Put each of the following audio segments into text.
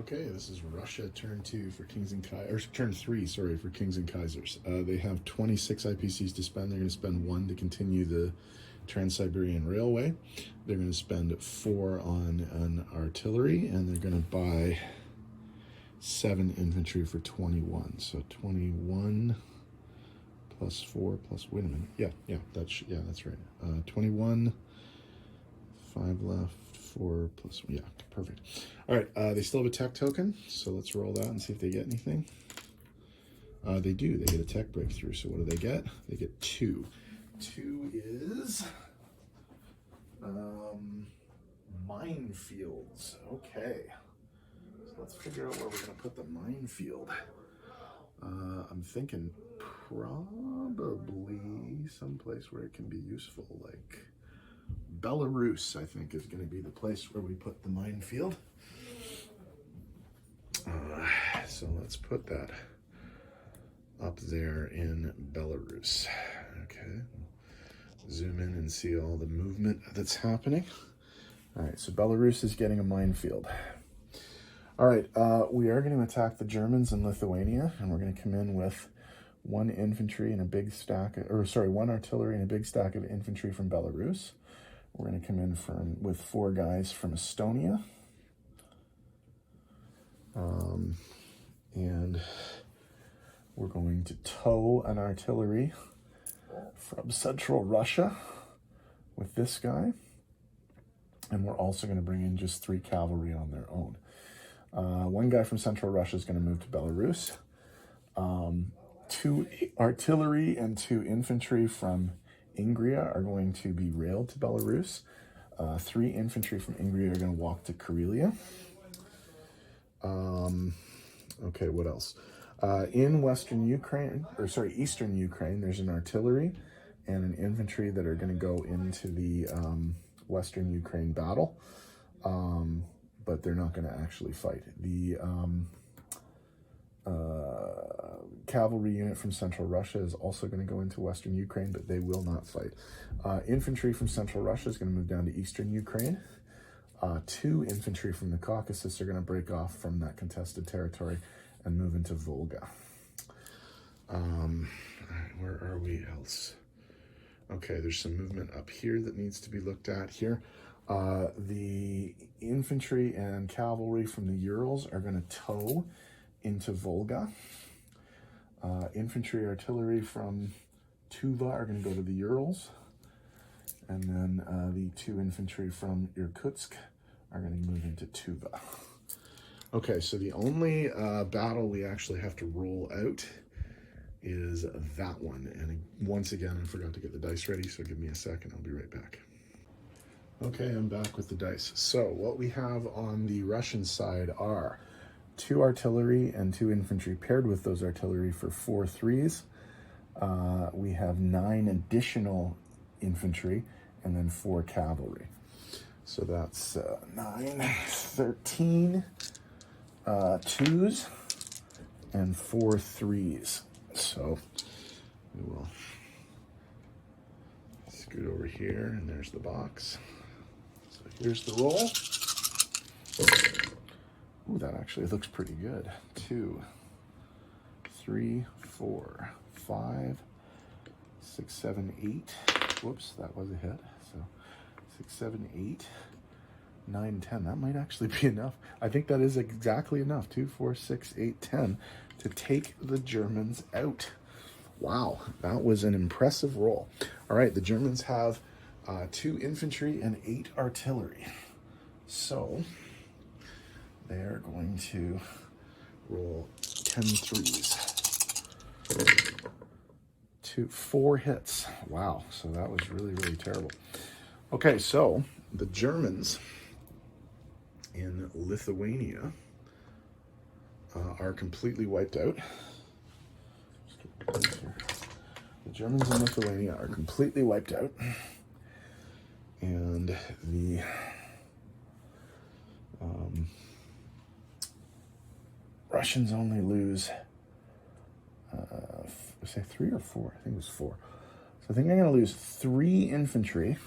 Okay, this is Russia turn 2 for Kings and Kaisers, or turn 3, sorry, for Kings and Kaisers. They have 26 IPCs to spend. They're going to spend 1 to continue the Trans-Siberian Railway. They're going to spend 4 on an artillery, and they're going to buy 7 infantry for 21. So 21 plus 4 plus, wait a minute. That's right. 21, 5 left. 4 plus, yeah, perfect. All right, they still have a tech token, so let's roll that and see if they get anything. They do. They get a tech breakthrough. So what do they get? They get 2. 2 is minefields. Okay, so let's figure out where we're going to put the minefield. I'm thinking probably someplace where it can be useful, like Belarus, I think, is going to be the place where we put the minefield. So let's put that up there in Belarus. Okay. Zoom in and see all the movement that's happening. All right, so Belarus is getting a minefield. All right, we are going to attack the Germans in Lithuania, and we're going to come in with 1 infantry and a big stack, 1 artillery and a big stack of infantry from Belarus. We're going to come in with 4 guys from Estonia. And we're going to tow an artillery from Central Russia with this guy. And we're also going to bring in just 3 cavalry on their own. 1 guy from Central Russia is going to move to Belarus. 2 artillery and 2 infantry from Ingria are going to be railed to Belarus. 3 infantry from Ingria are going to walk to Karelia. Okay, what else? In Eastern Ukraine, there's an artillery and an infantry that are going to go into the Western Ukraine battle, but they're not going to actually fight. The cavalry unit from Central Russia is also going to go into Western Ukraine, but they will not fight. Infantry from Central Russia is going to move down to Eastern Ukraine. 2 infantry from the Caucasus are going to break off from that contested territory and move into Volga. All right, where are we else? Okay, there's some movement up here that needs to be looked at here. The infantry and cavalry from the Urals are going to tow into Volga. Infantry artillery from Tuva are going to go to the Urals. And then the 2 infantry from Irkutsk are going to move into Tuva. Okay, so the only battle we actually have to roll out is that one. And once again, I forgot to get the dice ready, so give me a second. I'll be right back. Okay, I'm back with the dice. So what we have on the Russian side are 2 artillery and 2 infantry paired with those artillery for 4 3s. We have 9 additional infantry and then 4 cavalry. So that's 9, 13 2s and 4 3s. So we will scoot over here, and there's the box. So here's the roll. Ooh, that actually looks pretty good. 2, 3, 4, 5, 6, 7, 8. Whoops, that was a hit. So 6, 7, 8, 9, 10. That might actually be enough. I think that is exactly enough. 2, 4, 6, 8, 10 to take the Germans out. Wow, that was an impressive roll. All right, the Germans have 2 infantry and 8 artillery. So they are going to roll 10 3s. 4 hits. Wow, so that was really, really terrible. Okay, so the Germans in Lithuania are completely wiped out. The Germans in Lithuania are completely wiped out. And the Russians only lose, say 3 or 4? I think it was 4. So I think they're going to lose 3 infantry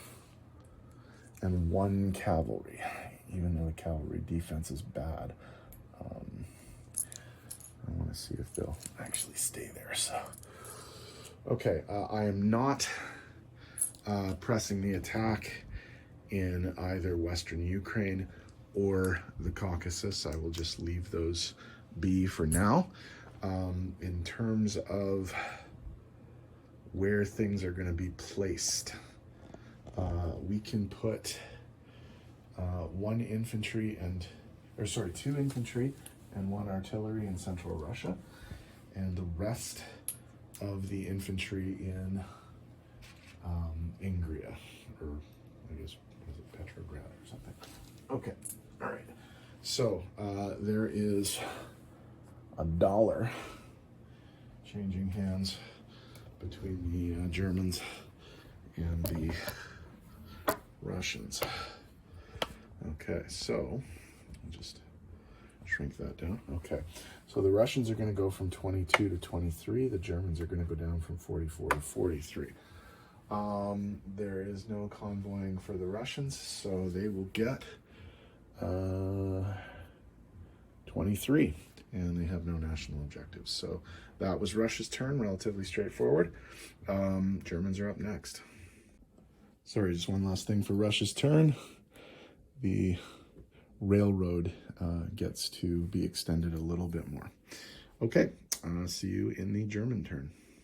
and 1 cavalry, even though the cavalry defense is bad. I want to see if they'll actually stay there. So, okay, I am not pressing the attack in either Western Ukraine or the Caucasus. I will just leave those be for now. In terms of where things are going to be placed, we can put two infantry and one artillery in central Russia, and the rest of the infantry in Ingria, or I guess, was it Petrograd or something? Okay, all right. So there is $1 changing hands between the Germans and the Russians. Okay, so I'll just shrink that down. Okay, so the Russians are going to go from 22 to 23. The Germans are going to go down from 44 to 43. There is no convoying for the Russians, so they will get 23, and they have no national objectives. So that was Russia's turn, relatively straightforward. Germans are up next. Sorry, just one last thing for Russia's turn. The railroad gets to be extended a little bit more. Okay, see you in the German turn.